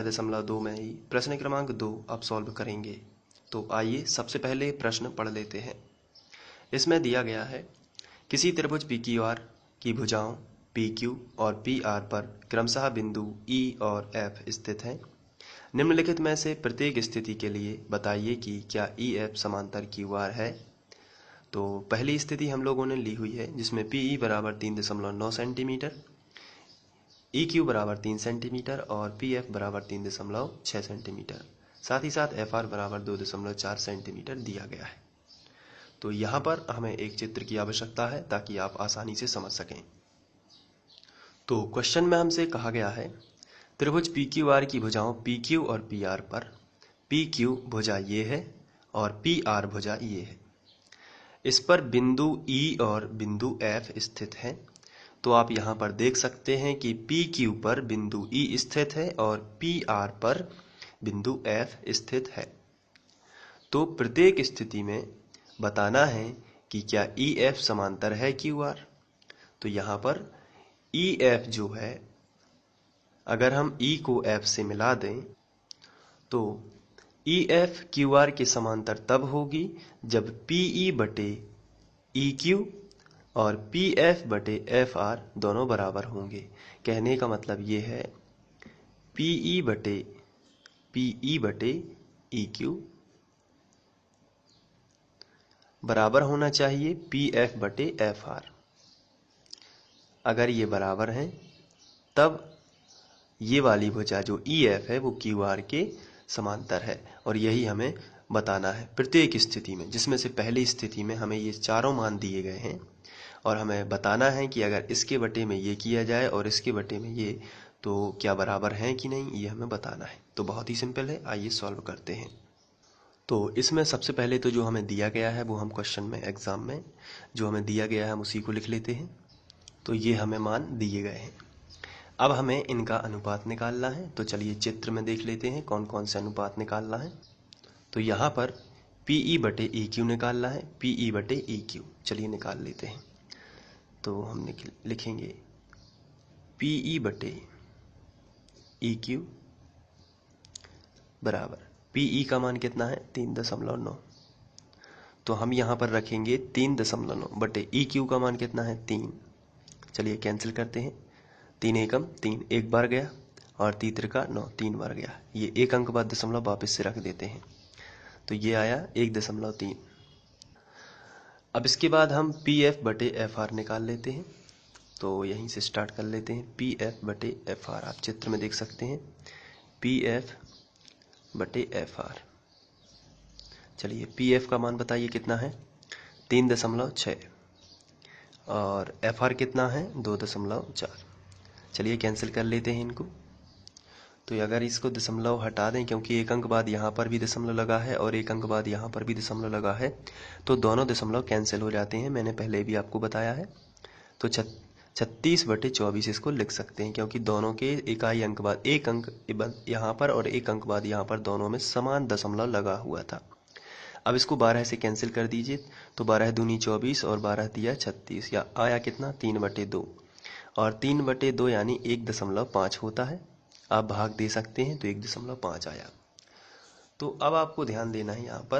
0.2 में ही प्रश्न क्रमांक 2 आप सॉल्व करेंगे। तो आइए सबसे पहले प्रश्न पढ़ लेते हैं। इसमें दिया गया है किसी त्रिभुज PQR की भुजाओं PQ और PR पर क्रमशः बिंदु E और F स्थित हैं। निम्नलिखित में से प्रत्येक स्थिति के लिए बताइए कि क्या EF समांतर QR है। तो पहली स्थिति हम लोगों ने ली हुई है जिसमें PE बराबर 3.9 सेंटीमीटर, EQ बराबर 3 सेंटीमीटर और PF बराबर 3.6 सेंटीमीटर, साथ ही साथ FR बराबर 2.4 सेंटीमीटर दिया गया है। तो यहाँ पर हमें एक चित्र की आवश्यकता है ताकि आप आसानी से समझ सकें। तो क्वेश्चन में हमसे कहा गया है त्रिभुज PQR की भुजाओं PQ और PR पर PQ भुजा ये है और PR भुजा ये है। इस पर बिंदु E और बिंदु F स्थित हैं। तो आप यहाँ पर देख सकते हैं कि PQ पर बिंदु E स्थित है और PR पर बिंदु F स्थित है। तो प्रत्येक स्थिति में बताना है कि क्या EF समांतर है QR। तो यहाँ पर EF जो है, अगर हम E को F से मिला दें तो EF QR के समांतर तब होगी जब PE बटे EQ और PF बटे FR दोनों बराबर होंगे। कहने का मतलब ये है PE बटे EQ बराबर होना चाहिए PF बटे FR। अगर ये बराबर हैं तब ये वाली भुजा जो EF है वो QR के समांतर है, और यही हमें बताना है प्रत्येक स्थिति में, जिसमें से पहली स्थिति में हमें ये चारों मान दिए गए हैं और हमें बताना है कि अगर इसके बटे में ये किया जाए और इसके बटे में ये, तो क्या बराबर हैं कि नहीं, ये हमें बताना है। तो बहुत ही सिंपल है, आइए सॉल्व करते हैं। तो इसमें सबसे पहले तो जो हमें दिया गया है वो हम क्वेश्चन में एग्जाम में जो हमें दिया गया है हम उसी को लिख लेते हैं। तो ये हमें मान दिए गए हैं। अब हमें इनका अनुपात निकालना है। तो चलिए चित्र में देख लेते हैं कौन कौन से अनुपात निकालना है। तो यहाँ पर PE बटे EQ निकालना है, PE बटे EQ। चलिए निकाल लेते हैं। तो हम लिखेंगे PE बटे EQ बराबर PE का मान कितना है 3.9। तो हम यहाँ पर रखेंगे 3.9 बटे EQ का मान कितना है 3। चलिए कैंसिल करते हैं। 3 एकम 3, एक बार गया, और तीतर 9, 3 बार गया। ये एक अंक बाद दशमलव वापस से रख देते हैं। तो ये आया 1.3। अब इसके बाद हम PF बटे FR निकाल लेते हैं। तो यहीं से स्टार्ट कर लेते हैं। PF बटे FR आप चित्र में देख सकते हैं, PF बटे FR। चलिए PF का मान बताइए कितना है 3.6 और FR कितना है 2.4। चलिए कैंसिल कर लेते हैं इनको। तो अगर इसको दशमलव हटा दें, क्योंकि एक अंक बाद यहाँ पर भी दशमलव लगा है और एक अंक बाद यहाँ पर भी दशमलव लगा है, तो दोनों दशमलव कैंसिल हो जाते हैं। मैंने पहले भी आपको बताया है। तो 36 बटे 24 इसको लिख सकते हैं, क्योंकि दोनों के इकाई अंक बाद एक अंक यहाँ पर और एक अंक बाद यहाँ पर दोनों में समान दशमलव लगा हुआ था। अब इसको 12 से कैंसिल कर दीजिए। तो 12 दूनी 24 और 12 दिया 36, या आया कितना 3/2, और 3/2 यानी 1.5 होता है। आप भाग दे सकते हैं तो 1.5 आया। तो अब आपको ध्यान देना है यहाँ पर,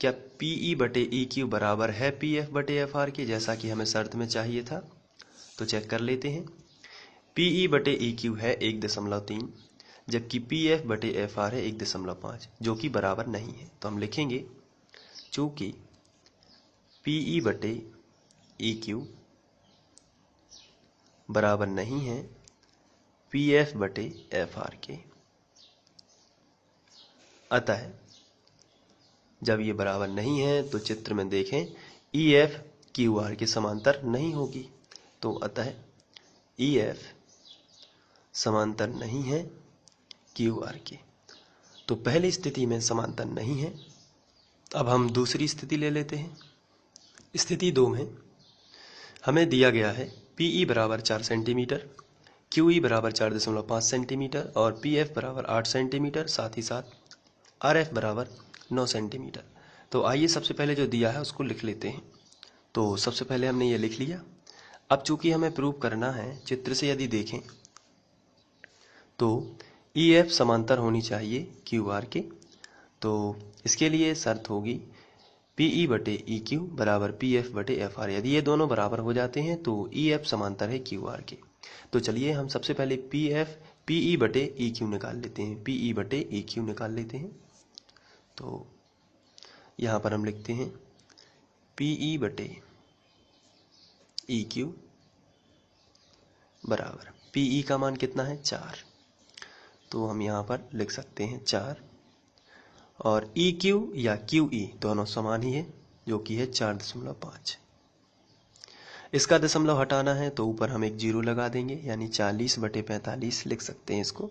क्या PE बटे EQ बराबर है PF बटे FR के, जैसा कि हमें शर्त में चाहिए था। तो चेक कर लेते हैं। PE बटे EQ है 1.3, जबकि PF बटे FR है 1.5, जो कि बराबर नहीं है। तो हम लिखेंगे चूंकि PE बटे EQ बराबर नहीं है PF बटे FR के, अतः जब ये बराबर नहीं है तो चित्र में देखें EF QR के समांतर नहीं होगी। तो अतः EF समांतर नहीं है QR के। तो पहली स्थिति में समांतर नहीं है। अब हम दूसरी स्थिति ले लेते हैं। स्थिति 2 में हमें दिया गया है PE बराबर 4 सेंटीमीटर, QE बराबर 4.5 सेंटीमीटर और PF बराबर 8 सेंटीमीटर, साथ ही साथ RF बराबर 9 सेंटीमीटर। तो आइए सबसे पहले जो दिया है उसको लिख लेते हैं। तो सबसे पहले हमने ये लिख लिया। अब चूंकि हमें प्रूव करना है, चित्र से यदि देखें तो ई एफ समांतर होनी चाहिए क्यू आर के। तो इसके लिए शर्त होगी पी ई बटे ई क्यू बराबर पी एफ बटे एफ आर। यदि ये दोनों बराबर हो जाते हैं तो ई एफ समांतर है क्यू आर के। तो चलिए हम सबसे पहले पी ई बटे ई क्यू निकाल लेते हैं। पी ई बटे ई क्यू निकाल लेते हैं। तो यहाँ पर हम लिखते हैं पी ई बटे ई क्यू बराबर पी ई का मान कितना है 4। तो हम यहाँ पर लिख सकते हैं 4 और ई क्यू या क्यू ई दोनों समान ही है जो कि है 4.5। इसका दशमलव हटाना है तो ऊपर हम एक जीरो लगा देंगे यानी 40/45 लिख सकते हैं इसको।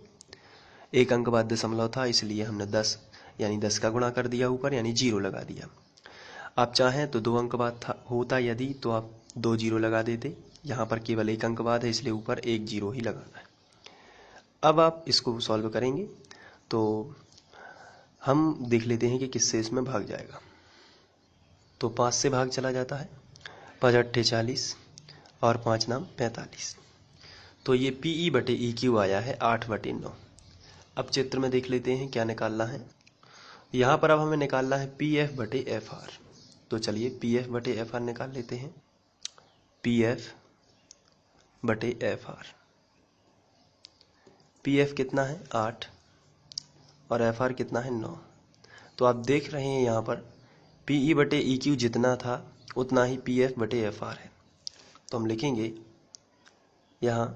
एक अंक बाद दशमलव था इसलिए हमने 10 यानी 10 का गुणा कर दिया ऊपर यानी जीरो लगा दिया। आप चाहें तो 2 अंक बाद होता यदि तो आप 2 जीरो लगा देते। यहाँ पर केवल एक अंक बाद है इसलिए ऊपर एक जीरो ही लगाना है। अब आप इसको सॉल्व करेंगे तो हम देख लेते हैं कि किससे इसमें भाग जाएगा। तो 5 से भाग चला जाता है, 5 अट्ठे 40 और 5 नाम 45। तो ये पी ई बटे ई क्यू आया है 8/9। अब चित्र में देख लेते हैं क्या निकालना है। यहाँ पर अब हमें निकालना है पी एफ बटे एफ आर। तो चलिए पी एफ बटे एफ आर निकाल लेते हैं। पी एफ बटे एफ आर, पी एफ कितना है 8 और एफ आर कितना है 9। तो आप देख रहे हैं यहाँ पर पी ई बटे ई क्यू जितना था उतना ही पी एफ बटे एफ आर है। तो हम लिखेंगे यहाँ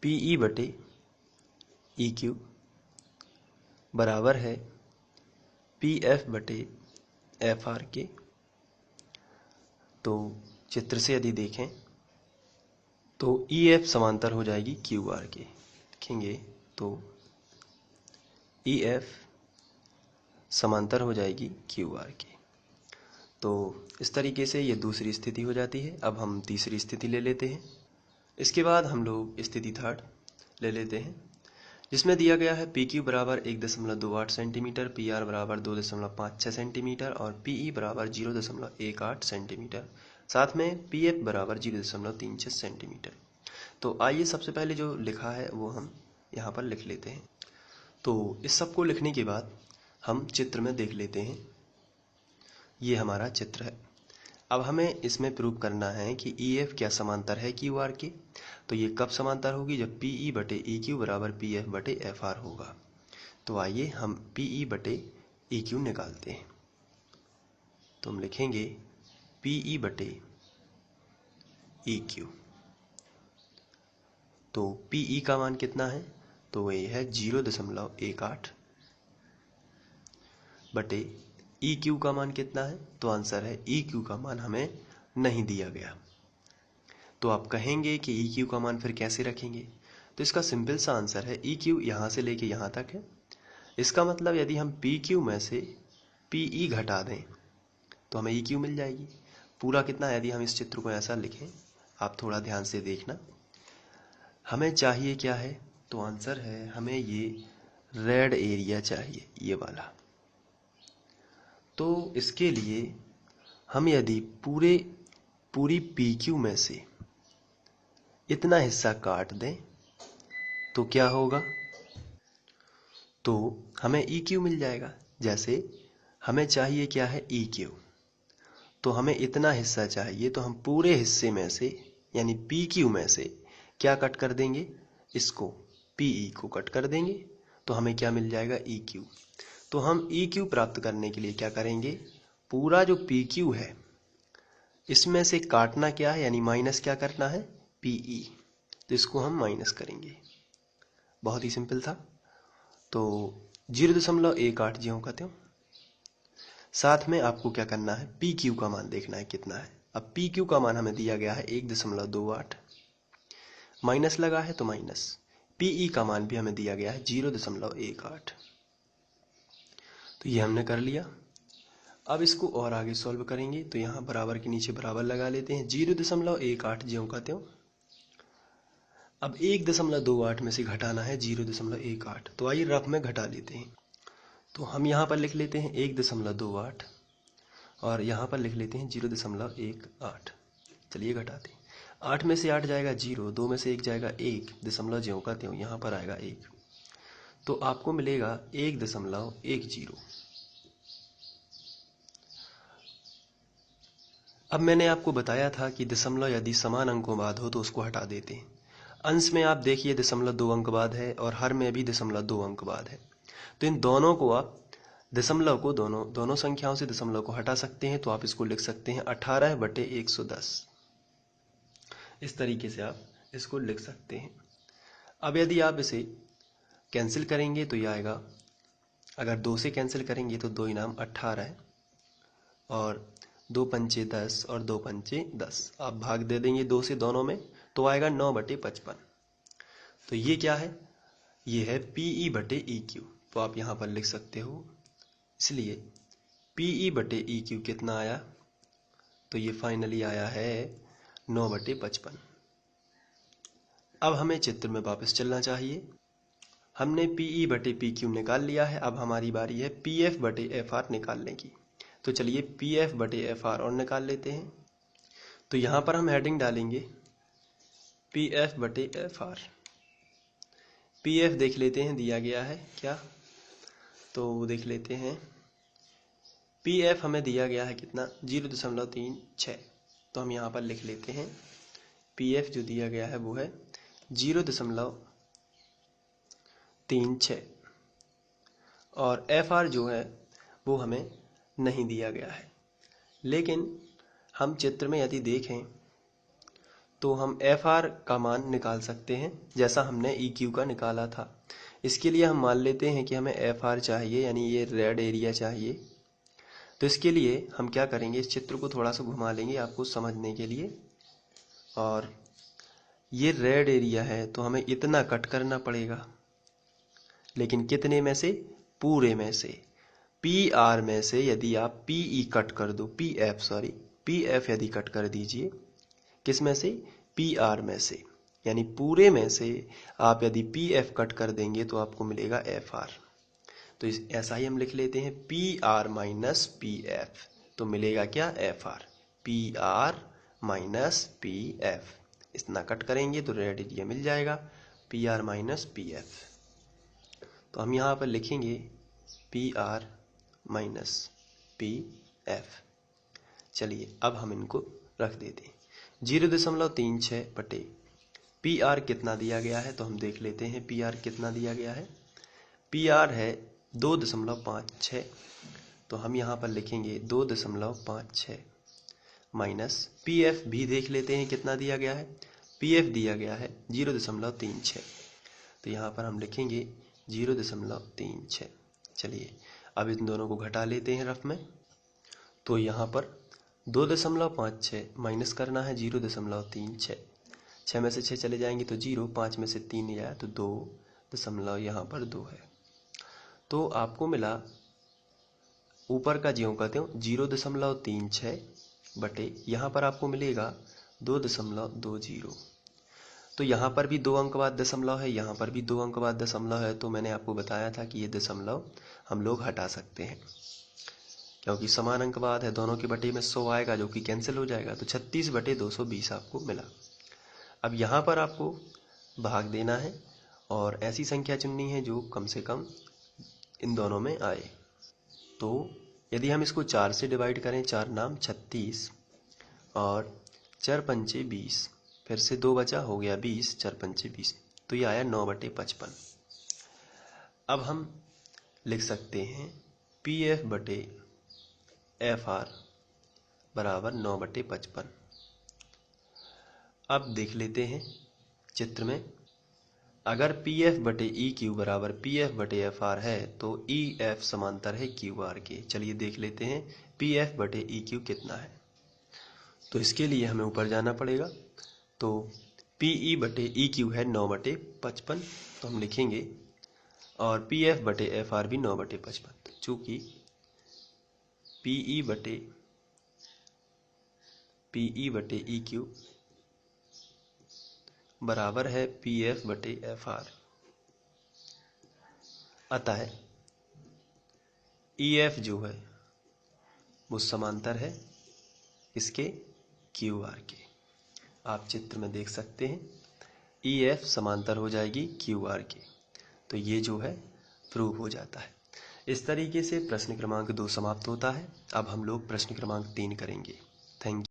पी ई बटे ई क्यू बराबर है पी एफ बटे एफ आर के। तो चित्र से यदि देखें तो ई एफ समांतर हो जाएगी क्यू आर के। लिखेंगे तो ई एफ समांतर हो जाएगी क्यू आर के। तो इस तरीके से ये दूसरी स्थिति हो जाती है। अब हम तीसरी स्थिति ले लेते हैं। इसके बाद हम लोग स्थिति थर्ड ले लेते हैं जिसमें दिया गया है पी क्यू बराबर 1.28 सेंटीमीटर, पी आर बराबर 2.56 सेंटीमीटर और पी ई बराबर 0.18 सेंटीमीटर, साथ में पी एफ बराबर 0.36 सेंटीमीटर। तो आइए सबसे पहले जो लिखा है वो हम यहाँ पर लिख लेते हैं। तो इस सब को लिखने के बाद हम चित्र में देख लेते हैं। ये हमारा चित्र है। अब हमें इसमें प्रूव करना है कि ई एफ क्या समांतर है क्यू आर के। तो ये कब समांतर होगी, जब पी ई बटे ई क्यू बराबर पी एफ बटे एफ आर होगा। तो आइए हम पी ई बटे ई क्यू निकालते हैं। तो हम लिखेंगे पी ई बटे ई क्यू। तो पी ई का मान कितना है, तो ये है 0.18 बटे ई क्यू का मान कितना है, तो आंसर है ई क्यू का मान हमें नहीं दिया गया। तो आप कहेंगे कि ई क्यू का मान फिर कैसे रखेंगे। तो इसका सिंपल सा आंसर है ई क्यू यहाँ से लेके यहाँ तक है। इसका मतलब यदि हम पी क्यू में से पी ई घटा दें तो हमें ई क्यू मिल जाएगी। पूरा कितना, यदि हम इस चित्र को ऐसा लिखें, आप थोड़ा ध्यान से देखना, हमें चाहिए क्या है, तो आंसर है हमें ये रेड एरिया चाहिए, ये वाला। तो इसके लिए हम यदि पूरी पी क्यू में से इतना हिस्सा काट दें तो क्या होगा, तो हमें ई क्यू मिल जाएगा। जैसे हमें चाहिए क्या है ई क्यू, तो हमें इतना हिस्सा चाहिए, तो हम पूरे हिस्से में से यानी पी क्यू में से क्या कट कर देंगे, इसको पी ई को कट कर देंगे तो हमें क्या मिल जाएगा ई क्यू। तो हम ई क्यू प्राप्त करने के लिए क्या करेंगे, पूरा जो पी क्यू है इसमें से काटना क्या है, यानी माइनस क्या करना है पी ई, तो इसको हम माइनस करेंगे। बहुत ही सिंपल था। तो 0.18 ज्यों का त्यों। साथ में आपको क्या करना है, पी क्यू का मान देखना है कितना है। अब पी क्यू का मान हमें दिया गया है 1.28, माइनस लगा है तो माइनस, पी ई का मान भी हमें दिया गया है 0.18। तो ये हमने कर लिया। अब इसको और आगे सॉल्व करेंगे तो यहाँ बराबर के नीचे बराबर लगा लेते हैं, 0.18 ज्यों का त्यों। अब 1.28 में से घटाना है 0.18, तो आइए रफ में घटा लेते हैं। तो हम यहाँ पर लिख लेते हैं 1.28 और यहाँ पर लिख लेते हैं 0.18। चलिए घटाते हैं। 8 में से 8 जाएगा 0, 2 में से 1 जाएगा 1, दशमलव ज्यों का त्यों यहाँ पर आएगा 1, तो आपको मिलेगा 1.10। अब मैंने आपको बताया था कि दशमलव यदि समान अंकों बाद हो तो उसको हटा देते हैं। अंश में आप देखिए दशमलव 2 अंक बाद है और हर में भी दशमलव 2 अंक बाद है, तो इन दोनों को आप दशमलव को दोनों संख्याओं से दशमलव को हटा सकते हैं, तो आप इसको लिख सकते हैं 18/110। इस तरीके से आप इसको लिख सकते हैं। अब यदि आप इसे कैंसिल करेंगे तो ये आएगा, अगर 2 से कैंसिल करेंगे तो 2 इनाम 18 और 2 पंचे 10 और 2 पंचे 10, आप भाग दे देंगे 2 से दोनों में तो आएगा 9/55। तो ये क्या है, ये है PE/EQ, तो आप यहाँ पर लिख सकते हो। इसलिए PE/EQ कितना आया, तो ये फाइनली आया है 9/55। अब हमें चित्र में वापस चलना चाहिए। हमने PE/PQ निकाल लिया है, अब हमारी बारी है PF/FR निकालने की। तो चलिए PF/FR और निकाल लेते हैं। तो यहाँ पर हम हेडिंग डालेंगे PF/FR। PF देख लेते हैं दिया गया है क्या, तो देख लेते हैं। PF हमें दिया गया है कितना, 0.36। तो हम यहाँ पर लिख लेते हैं PF जो दिया गया है वो है 0.36 और FR जो है वो हमें नहीं दिया गया है। लेकिन हम चित्र में यदि देखें तो हम FR का मान निकाल सकते हैं जैसा हमने EQ का निकाला था। इसके लिए हम मान लेते हैं कि हमें FR चाहिए, यानी ये रेड एरिया चाहिए। तो इसके लिए हम क्या करेंगे, इस चित्र को थोड़ा सा घुमा लेंगे आपको समझने के लिए। और ये रेड एरिया है तो हमें इतना कट करना पड़ेगा, लेकिन कितने में से, पूरे में से। PR में से यदि आप PE कट कर दो, PF यदि कट कर दीजिए, किस में से, PR में से, यानी पूरे में से आप यदि PF कट कर देंगे तो आपको मिलेगा FR। तो ऐसा ही हम लिख लेते हैं PR माइनस PF, तो मिलेगा क्या, FR। PR माइनस PF, इतना कट करेंगे तो रेड एरिया मिल जाएगा, PR माइनस PF। तो हम यहाँ पर लिखेंगे PR माइनस PF। चलिए अब हम इनको रख देते हैं। 0.36 PR कितना दिया गया है, तो हम देख लेते हैं PR कितना दिया गया है। PR है 2.56, तो हम यहाँ पर लिखेंगे 2.56 माइनस PF भी देख लेते हैं कितना दिया गया है। PF दिया गया है 0.36, तो यहाँ पर हम लिखेंगे 0.36। चलिए अब इन दोनों को घटा लेते हैं रफ में। तो यहाँ पर 2.56 माइनस करना है 0.36, 6 में से 6 चले जाएंगे तो 0, 5 में से 3 नहीं आया तो 2 दशमलव यहाँ पर 2 है। तो आपको मिला ऊपर का ज्यों का त्यों 0.36 बटे यहाँ पर आपको मिलेगा 2.20। तो यहाँ पर भी 2 अंक बाद दशमलव है, यहाँ पर भी 2 अंक बाद दशमलव है। तो मैंने आपको बताया था कि ये दशमलव हम लोग हटा सकते हैं, क्योंकि समान अंक बाद है, दोनों के बटे में 100 आएगा जो कि कैंसिल हो जाएगा। तो 36/220 आपको मिला। अब यहाँ पर आपको भाग देना है और ऐसी संख्या चुननी है जो कम से कम इन दोनों में आए। तो यदि हम इसको 4 से डिवाइड करें, 4 नाम 36 और 4 पंचे 20, फिर से 2 बचा, हो गया 20, 4 पंचे 20, तो ये आया 9/55। अब हम लिख सकते हैं PF/FR बराबर 9/55। अब देख लेते हैं चित्र में, अगर PF/EQ बराबर PF/FR है तो EF समांतर है QR के। चलिए देख लेते हैं PF/EQ कितना है। तो इसके लिए हमें ऊपर जाना पड़ेगा। तो PE/EQ है 9/55, तो हम लिखेंगे, और PF/FR भी 9/55। चूंकि PE/EQ बराबर है PF/FR, अतः EF जो है वो समांतर है इसके QR के। आप चित्र में देख सकते हैं ई एफ समांतर हो जाएगी क्यू आर के, तो ये जो है प्रूव हो जाता है। इस तरीके से प्रश्न क्रमांक 2 समाप्त होता है। अब हम लोग प्रश्न क्रमांक 3 करेंगे। Thank you.